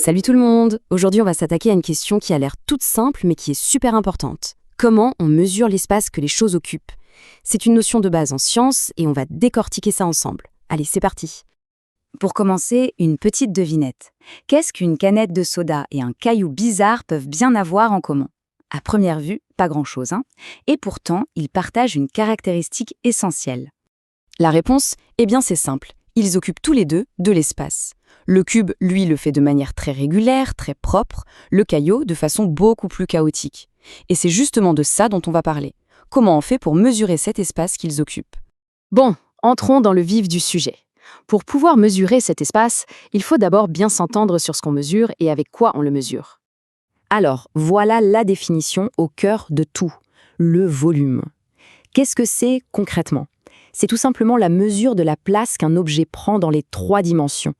Salut tout le monde! Aujourd'hui, on va s'attaquer à une question qui a l'air toute simple mais qui est super importante. Comment on mesure l'espace que les choses occupent? C'est une notion de base en science et on va décortiquer ça ensemble. Allez, c'est parti! Pour commencer, une petite devinette. Qu'est-ce qu'une canette de soda et un caillou bizarre peuvent bien avoir en commun? À première vue, pas grand-chose, hein? Et pourtant, ils partagent une caractéristique essentielle. La réponse? Eh bien, c'est simple. Ils occupent tous les deux de l'espace. Le cube, lui, le fait de manière très régulière, très propre, le caillou de façon beaucoup plus chaotique. Et c'est justement de ça dont on va parler. Comment on fait pour mesurer cet espace qu'ils occupent? Bon, entrons dans le vif du sujet. Pour pouvoir mesurer cet espace, il faut d'abord bien s'entendre sur ce qu'on mesure et avec quoi on le mesure. Alors, voilà la définition au cœur de tout, le volume. Qu'est-ce que c'est concrètement? C'est tout simplement la mesure de la place qu'un objet prend dans les 3 dimensions.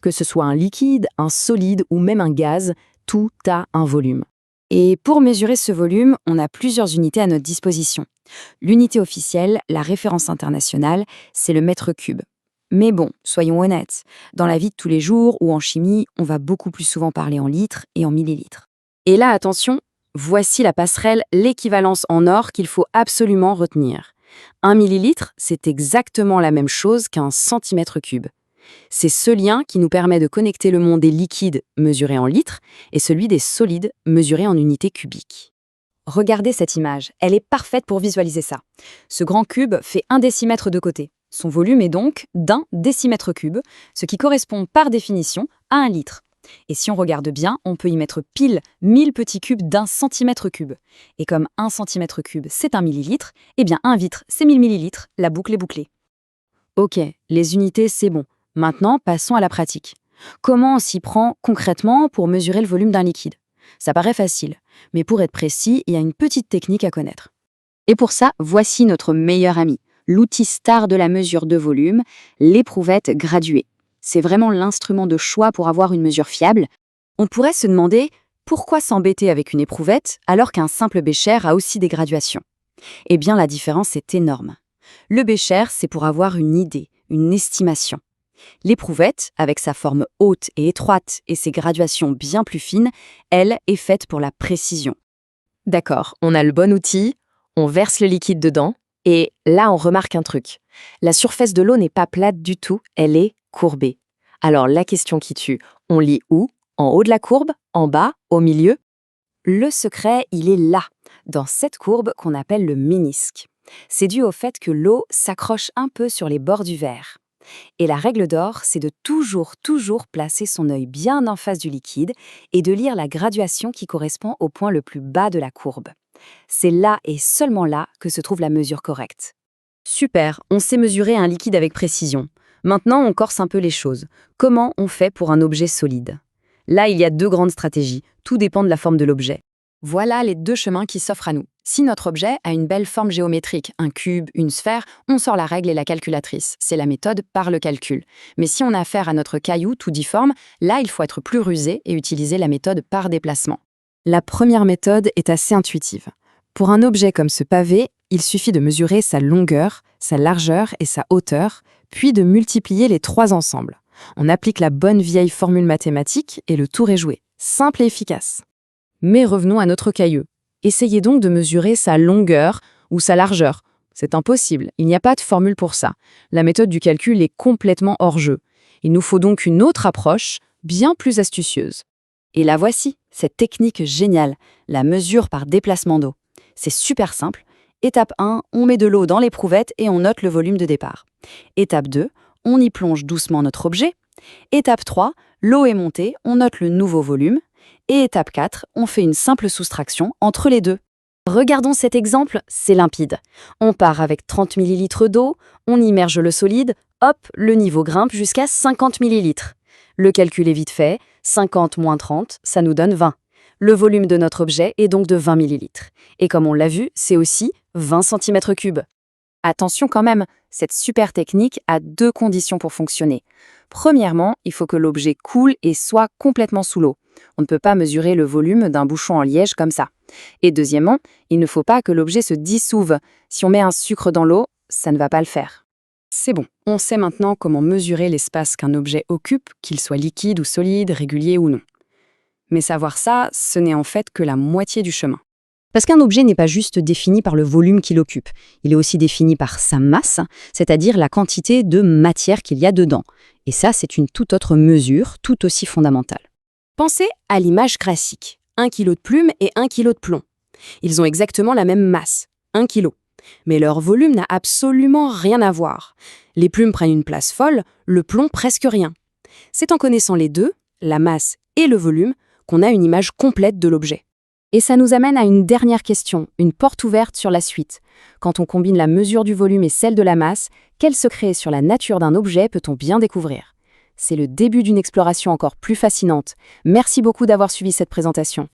Que ce soit un liquide, un solide ou même un gaz, tout a un volume. Et pour mesurer ce volume, on a plusieurs unités à notre disposition. L'unité officielle, la référence internationale, c'est le mètre cube. Mais bon, soyons honnêtes, dans la vie de tous les jours ou en chimie, on va beaucoup plus souvent parler en litres et en millilitres. Et là, attention, voici la passerelle, l'équivalence en or qu'il faut absolument retenir. 1 millilitre, c'est exactement la même chose qu'un centimètre cube. C'est ce lien qui nous permet de connecter le monde des liquides, mesurés en litres, et celui des solides, mesurés en unités cubiques. Regardez cette image, elle est parfaite pour visualiser ça. Ce grand cube fait 1 décimètre de côté. Son volume est donc d'1 décimètre cube, ce qui correspond par définition à 1 litre. Et si on regarde bien, on peut y mettre pile 1000 petits cubes d'1 centimètre cube. Et comme 1 centimètre cube, c'est 1 millilitre, eh bien 1 litre, c'est 1000 millilitres, la boucle est bouclée. Ok, les unités, c'est bon. Maintenant, passons à la pratique. Comment on s'y prend concrètement pour mesurer le volume d'un liquide? Ça paraît facile, mais pour être précis, il y a une petite technique à connaître. Et pour ça, voici notre meilleur ami, l'outil star de la mesure de volume, l'éprouvette graduée. C'est vraiment l'instrument de choix pour avoir une mesure fiable. On pourrait se demander pourquoi s'embêter avec une éprouvette alors qu'un simple bécher a aussi des graduations? Eh bien, la différence est énorme. Le bécher, c'est pour avoir une idée, une estimation. L'éprouvette, avec sa forme haute et étroite et ses graduations bien plus fines, elle est faite pour la précision. D'accord, on a le bon outil, on verse le liquide dedans, et là on remarque un truc. La surface de l'eau n'est pas plate du tout, elle est courbée. Alors la question qui tue, on lit où? En haut de la courbe? En bas? Au milieu? Le secret, il est là, dans cette courbe qu'on appelle le ménisque. C'est dû au fait que l'eau s'accroche un peu sur les bords du verre. Et la règle d'or, c'est de toujours placer son œil bien en face du liquide et de lire la graduation qui correspond au point le plus bas de la courbe. C'est là et seulement là que se trouve la mesure correcte. Super, on sait mesurer un liquide avec précision. Maintenant, on corse un peu les choses. Comment on fait pour un objet solide? Là, il y a 2 grandes stratégies. Tout dépend de la forme de l'objet. Voilà les 2 chemins qui s'offrent à nous. Si notre objet a une belle forme géométrique, un cube, une sphère, on sort la règle et la calculatrice. C'est la méthode par le calcul. Mais si on a affaire à notre caillou tout difforme, là, il faut être plus rusé et utiliser la méthode par déplacement. La première méthode est assez intuitive. Pour un objet comme ce pavé, il suffit de mesurer sa longueur, sa largeur et sa hauteur, puis de multiplier les 3 ensemble. On applique la bonne vieille formule mathématique et le tour est joué. Simple et efficace. Mais revenons à notre caillou. Essayez donc de mesurer sa longueur ou sa largeur. C'est impossible, il n'y a pas de formule pour ça. La méthode du calcul est complètement hors jeu. Il nous faut donc une autre approche, bien plus astucieuse. Et la voici, cette technique géniale, la mesure par déplacement d'eau. C'est super simple. Étape 1, on met de l'eau dans l'éprouvette et on note le volume de départ. Étape 2, on y plonge doucement notre objet. Étape 3, l'eau est montée, on note le nouveau volume. Et étape 4, on fait une simple soustraction entre les deux. Regardons cet exemple, c'est limpide. On part avec 30 ml d'eau, on immerge le solide, hop, le niveau grimpe jusqu'à 50 ml. Le calcul est vite fait, 50 moins 30, ça nous donne 20. Le volume de notre objet est donc de 20 ml. Et comme on l'a vu, c'est aussi 20 cm3. Attention quand même, cette super technique a 2 conditions pour fonctionner. Premièrement, il faut que l'objet coule et soit complètement sous l'eau. On ne peut pas mesurer le volume d'un bouchon en liège comme ça. Et deuxièmement, il ne faut pas que l'objet se dissouve. Si on met un sucre dans l'eau, ça ne va pas le faire. C'est bon, on sait maintenant comment mesurer l'espace qu'un objet occupe, qu'il soit liquide ou solide, régulier ou non. Mais savoir ça, ce n'est en fait que la moitié du chemin. Parce qu'un objet n'est pas juste défini par le volume qu'il occupe, il est aussi défini par sa masse, c'est-à-dire la quantité de matière qu'il y a dedans. Et ça, c'est une toute autre mesure, tout aussi fondamentale. Pensez à l'image classique. 1 kg de plume et 1 kg de plomb. Ils ont exactement la même masse, 1 kg. Mais leur volume n'a absolument rien à voir. Les plumes prennent une place folle, le plomb presque rien. C'est en connaissant les deux, la masse et le volume, qu'on a une image complète de l'objet. Et ça nous amène à une dernière question, une porte ouverte sur la suite. Quand on combine la mesure du volume et celle de la masse, quel secret sur la nature d'un objet peut-on bien découvrir ? C'est le début d'une exploration encore plus fascinante. Merci beaucoup d'avoir suivi cette présentation.